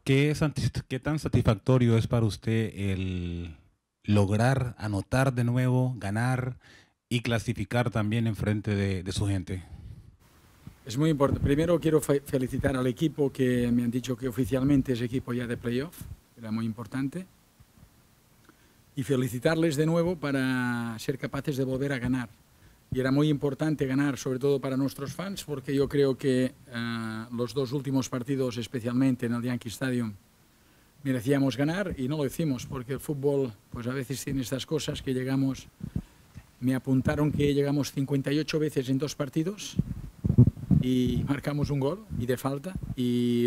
¿Qué tan satisfactorio es para usted el lograr anotar de nuevo, ganar y clasificar también en frente de su gente? Es muy importante. Primero quiero felicitar al equipo que me han dicho que oficialmente es equipo ya de playoff, era muy importante. Y felicitarles de nuevo para ser capaces de volver a ganar. Y era muy importante ganar, sobre todo para nuestros fans, porque yo creo que los dos últimos partidos, especialmente en el Yankee Stadium, merecíamos ganar y no lo hicimos, porque el fútbol pues a veces tiene estas cosas que llegamos, me apuntaron que llegamos 58 veces en 2 partidos y marcamos un gol y de falta y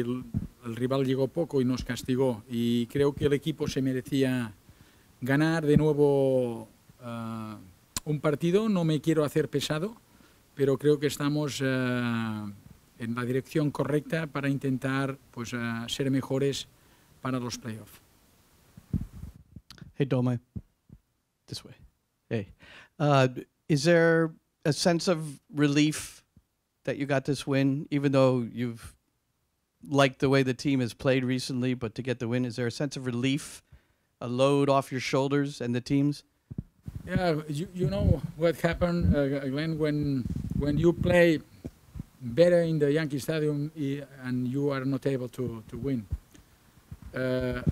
el rival llegó poco y nos castigó y creo que el equipo se merecía ganar de nuevo un partido. No me quiero hacer pesado, pero creo que estamos en la dirección correcta para intentar pues, ser mejores para los playoffs. Hey, Dome. This way. Hey. Is there a sense of relief that you got this win, even though you've liked the way the team has played recently, but to get the win, is there a sense of relief, a load off your shoulders and the team's? Yeah, you know what happened, Glenn, when you play better in the Yankee Stadium and you are not able to win.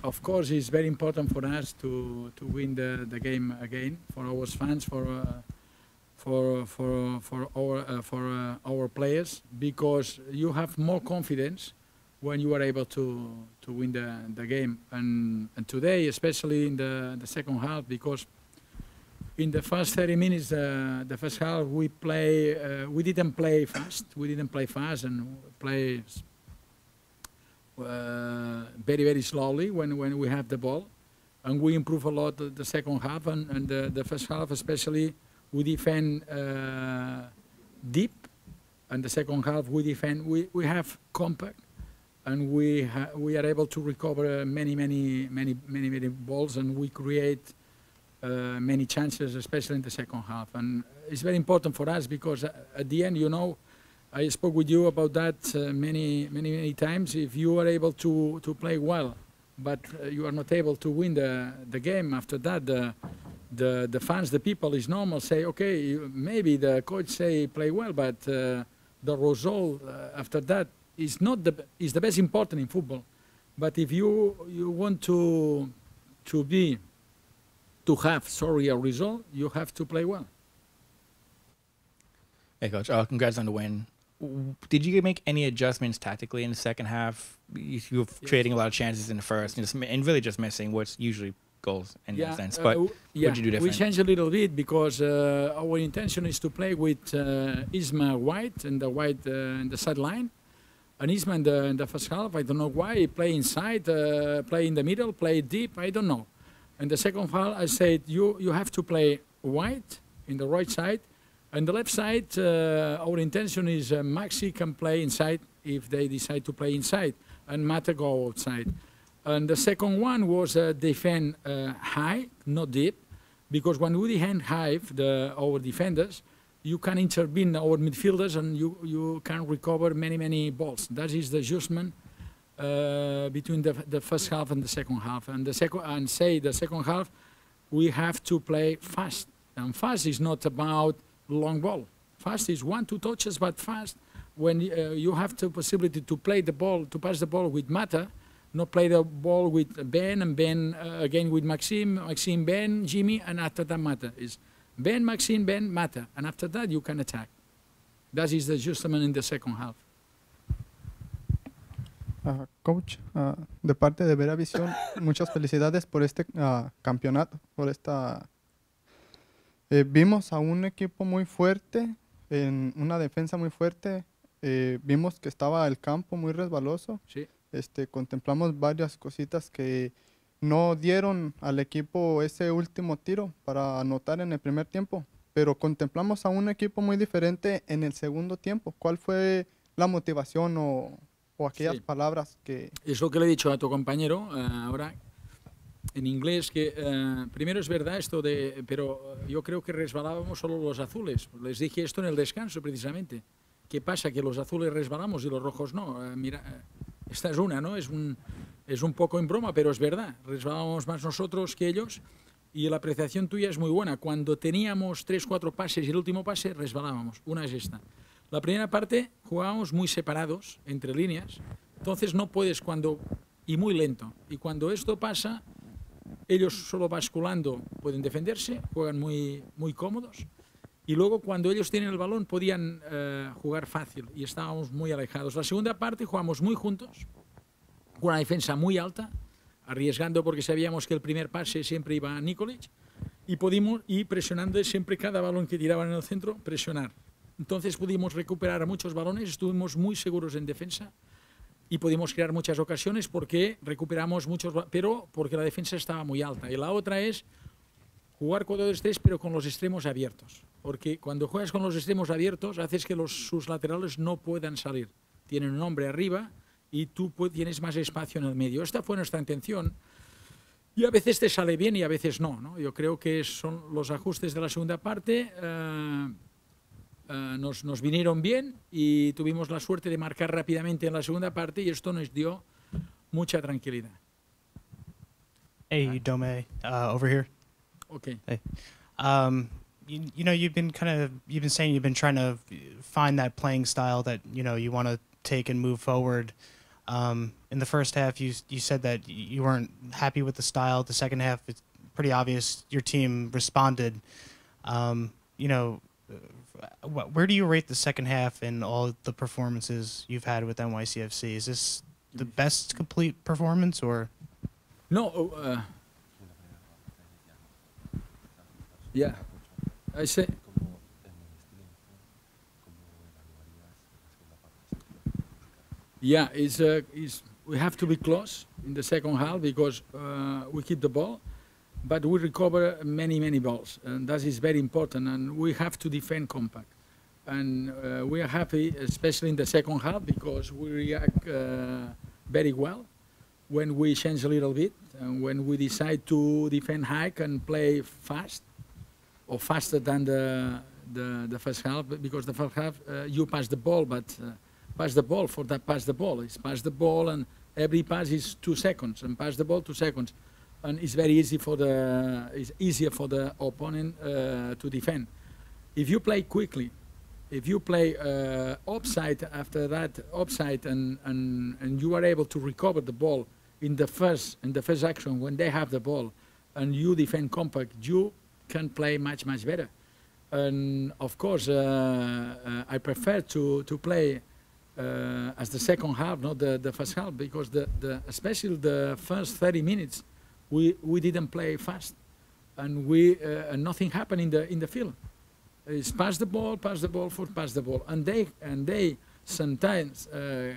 Of course, it's very important for us to win the game again, for our fans, for our players, because you have more confidence when you are able to win the game. And today, especially in the second half, because in the first 30 minutes, the first half, we didn't play fast. We didn't play fast and play very, very slowly when we have the ball. And we improve a lot the second half and the first half, especially we defend deep. And the second half, we have compact. And we are able to recover many balls, and we create many chances, especially in the second half. And it's very important for us because at the end, you know, I spoke with you about that many times. If you are able to play well, but you are not able to win the game, after that, the fans, the people, is normal, say, okay, maybe the coach say play well, but the result after that is the best important in football. But if you want to have a result, you have to play well. Hey, Coach. Congrats on the win. Did you make any adjustments tactically in the second half? You were creating a lot of chances in the first, and really just missing what's usually goals in that sense. But what did you do different? We changed a little bit because our intention is to play with Isma White and the White in the sideline. And Isma in the first half, I don't know why, play inside, play in the middle, play deep, I don't know. In the second half, I said, you have to play White in the right side. And the left side, our intention is Maxi can play inside if they decide to play inside, and Mata go outside. And the second one was defend high, not deep, because when we defend high, our defenders, you can intervene our midfielders and you can recover many balls. That is the adjustment between the first half and the second half. And the second half, we have to play fast. And fast is not about long ball. Fast is 1-2 touches, but fast when you have the possibility to play the ball, to pass the ball with Mata, not play the ball with Ben, and Ben again with Maxime, Ben, Jimmy, and after that Mata. Is Ben, Maxime, Ben, Mata. And after that you can attack. That is the adjustment in the second half. Coach, de parte de Vera Visión, muchas felicidades por este campeonato, por esta... vimos a un equipo muy fuerte, en una defensa muy fuerte, vimos que estaba el campo muy resbaloso. Sí. Contemplamos varias cositas que no dieron al equipo ese último tiro para anotar en el primer tiempo, pero contemplamos a un equipo muy diferente en el segundo tiempo. ¿Cuál fue la motivación o aquellas palabras que...? Es lo que le he dicho a tu compañero ahora en inglés, que primero es verdad esto pero yo creo que resbalábamos solo los azules. Les dije esto en el descanso precisamente. ¿Qué pasa? Que los azules resbalamos y los rojos no. Mira, esta es una, ¿no? Es Es un poco en broma, pero es verdad. Resbalábamos más nosotros que ellos y la apreciación tuya es muy buena. Cuando teníamos 3, 4 pases y el último pase, resbalábamos. Una es esta. La primera parte jugábamos muy separados, entre líneas. Entonces no puedes y muy lento. Y cuando esto pasa, ellos solo basculando pueden defenderse, juegan muy, muy cómodos. Y luego cuando ellos tienen el balón podían jugar fácil y estábamos muy alejados. La segunda parte jugamos muy juntos, con una defensa muy alta, arriesgando porque sabíamos que el primer pase siempre iba a Nikolic y presionando siempre cada balón que tiraban en el centro, presionar. Entonces pudimos recuperar muchos balones, estuvimos muy seguros en defensa y pudimos crear muchas ocasiones porque recuperamos muchos, pero porque la defensa estaba muy alta. Y la otra es jugar 4-2-3 pero con los extremos abiertos, porque cuando juegas con los extremos abiertos haces que sus laterales no puedan salir. Tienen un hombre arriba y tú tienes más espacio en el medio. Esta fue nuestra intención y a veces te sale bien y a veces no, ¿no? Yo creo que son los ajustes de la segunda parte nos vinieron bien y tuvimos la suerte de marcar rápidamente en la segunda parte y esto nos dio mucha tranquilidad. Hey, Dome, over here. Okay. Hey. You know, you've been saying you've been trying to find that playing style that, you know, you want to take and move forward. In the first half, you said that you weren't happy with the style. The second half, it's pretty obvious your team responded. You know, where do you rate the second half in all the performances you've had with NYCFC? Is this the best complete performance, or? No. Yeah, I say. Yeah, we have to be close in the second half because we keep the ball, but we recover many balls, and that is very important. And we have to defend compact, and we are happy, especially in the second half, because we react very well when we change a little bit and when we decide to defend high and play fast, or faster than the first half, because the first half you pass the ball, but pass the ball for that pass the ball. It's pass the ball and every pass is 2 seconds and pass the ball 2 seconds. And it's very easy it's easier for the opponent to defend. If you play quickly, if you play offside after that offside and you are able to recover the ball in the first action when they have the ball and you defend compact, you can play much better. And of course I prefer to play as the second half, not the first half, because especially the first 30 minutes we didn't play fast and nothing happened in the field. It's pass the ball, and they sometimes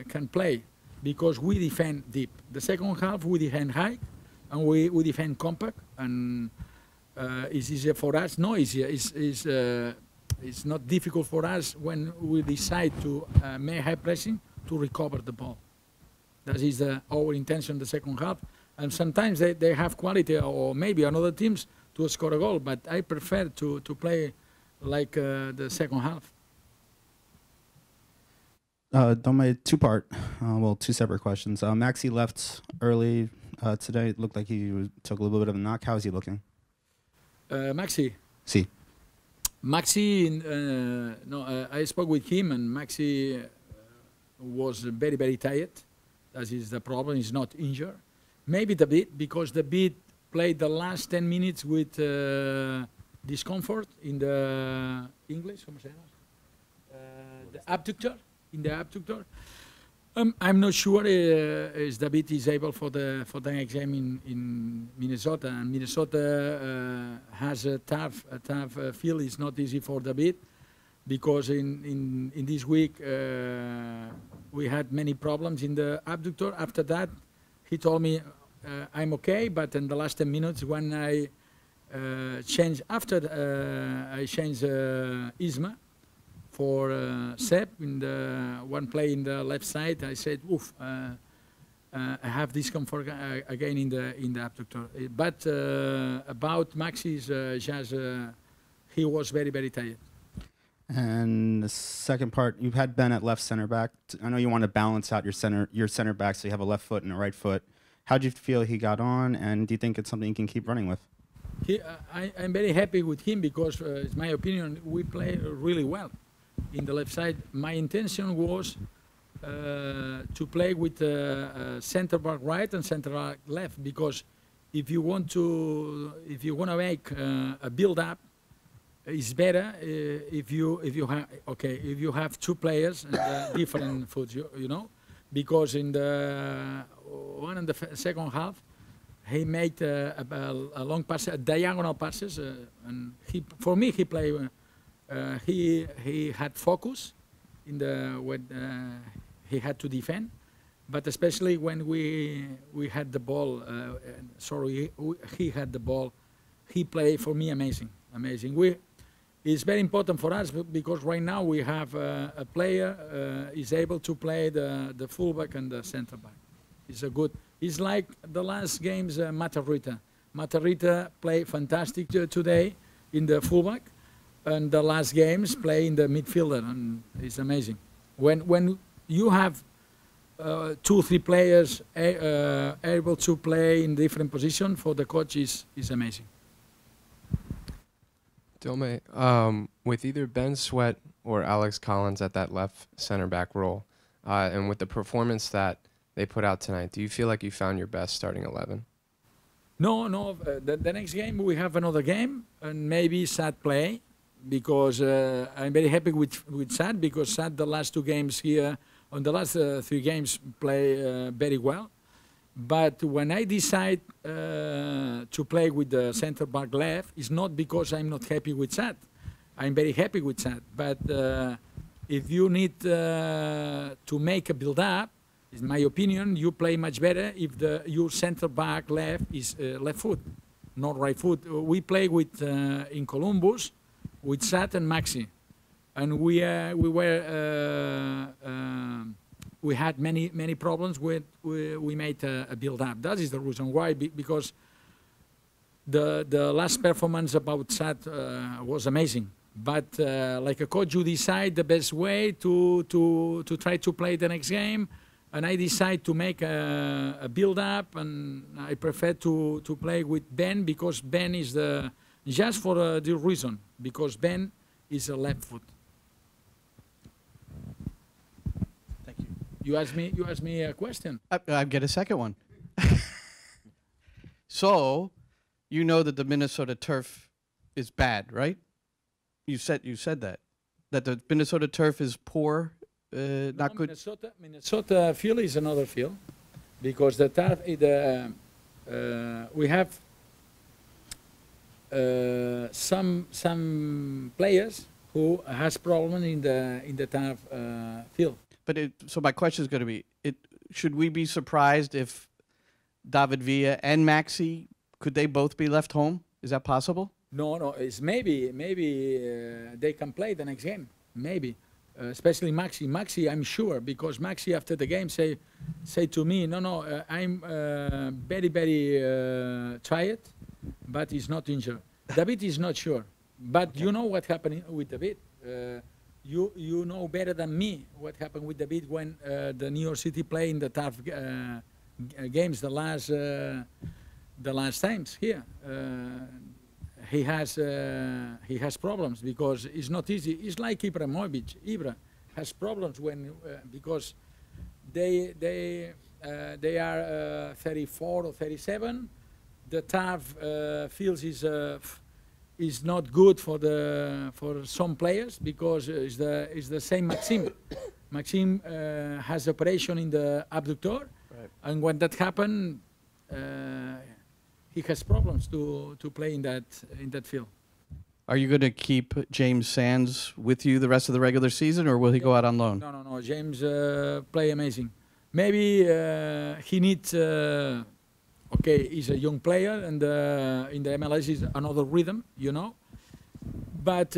can play because we defend deep. The second half we defend high and we defend compact, and it's easier for us. No easier. It's not difficult for us when we decide to make high pressing to recover the ball. That is our intention in the second half. And sometimes they have quality, or maybe another teams, to score a goal. But I prefer to play like the second half. Dome, two-part, two separate questions. Maxi left early today. It looked like he took a little bit of a knock. How is he looking? Maxi? Si. Maxi, I spoke with him, and Maxi was very tired. That is the problem. He's not injured. Maybe the bit, because the bit played the last 10 minutes with discomfort in the English, ¿cómo se llama? The abductor, in the abductor. I'm not sure if David is able for the next game in Minnesota. And Minnesota has a tough field. It's not easy for David because in this week we had many problems in the abductor. After that, he told me I'm okay, but in the last 10 minutes when I changed Isma for Seb in the one play in the left side, I said, "Oof, I have discomfort again in the abductor." But about Maxi's, he was very tired. And the second part, you've had Ben at left center back. I know you want to balance out your center back, so you have a left foot and a right foot. How do you feel he got on, and do you think it's something you can keep running with? I'm very happy with him because, it's my opinion, we play really well in the left side. My intention was to play with center back right and center back left, because if you want to make a build up, it's better if you have two players and different foot, you know, because in the one and the second half he made a long pass, diagonal passes, and for me he played. He had focus in when he had to defend, but especially when we had the ball. He had the ball. He played for me amazing. It's very important for us because right now we have a player is able to play the fullback and the center back. It's like the last games, Matarrita. Matarrita played fantastic today in the fullback, and the last games play in the midfielder, and it's amazing. When you have 2-3 players able to play in different positions, for the coach is amazing. Dome, with either Ben Sweat or Alex Collins at that left center back role, and with the performance that they put out tonight, do you feel like you found your best starting 11? No. The next game we have another game, and maybe Sad play, because I'm very happy with Sad, because Sad the last 2 games here, on the last 3 games play very well. But when I decide to play with the center back left, it's not because I'm not happy with Sad. I'm very happy with Sad. But if you need to make a build-up, in my opinion, you play much better if your center back left is left foot, not right foot. We play with in Columbus with Sad and Maxi, and we had many problems with we made a build up. That is the reason why, because the last performance about Sad was amazing. But like a coach, you decide the best way to try to play the next game. And I decide to make a build-up, and I prefer to play with Ben, because Ben is just for the reason, because Ben is a left foot. Thank you. You asked me a question. I get a second one. So, you know that the Minnesota turf is bad, right? You said that the Minnesota turf is poor. Not good. Minnesota field is another field, because the turf we have some players who has problem in the turf field. But so my question is going to be: should we be surprised if David Villa and Maxi, could they both be left home? Is that possible? No. It's maybe they can play the next game. Maybe. Especially Maxi. Maxi, I'm sure, because Maxi after the game say to me, I'm very tired, but he's not injured. David is not sure, but okay. You know what happened with David. You know better than me what happened with David when the New York City play in the tough games the last times here. He has problems because it's not easy. It's like Ibrahimovic. Ibra has problems because they are 34 or 37. The tough fields is not good for some players, because it's the same Maxime. Maxime has operation in the abductor, right. And when that happens, he has problems to play in that field. Are you going to keep James Sands with you the rest of the regular season, or will he go out on loan? No. James play amazing. Maybe he needs. He's a young player, and in the MLS is another rhythm, you know. But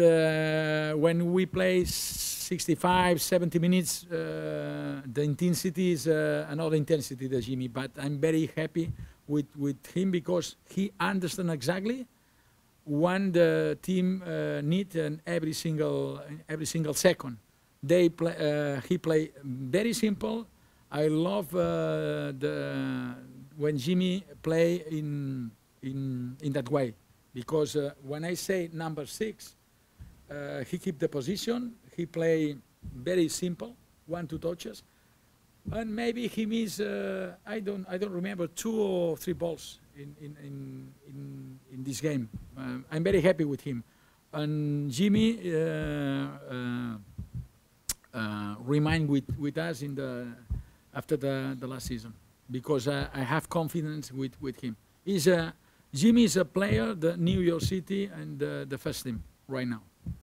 when we play 65, 70 minutes, the intensity is another intensity, the Jimmy. But I'm very happy with him, because he understands exactly when the team needs, and every single second. He play very simple. I love when Jimmy play in that way, because when I say number 6, he keep the position. He play very simple, 1-2 touches, and maybe he miss. I don't remember 2 or 3 balls in this game. I'm very happy with him, and Jimmy remain with us after the last season, because I have confidence with him. Jimmy is a player, the New York City and the first team right now.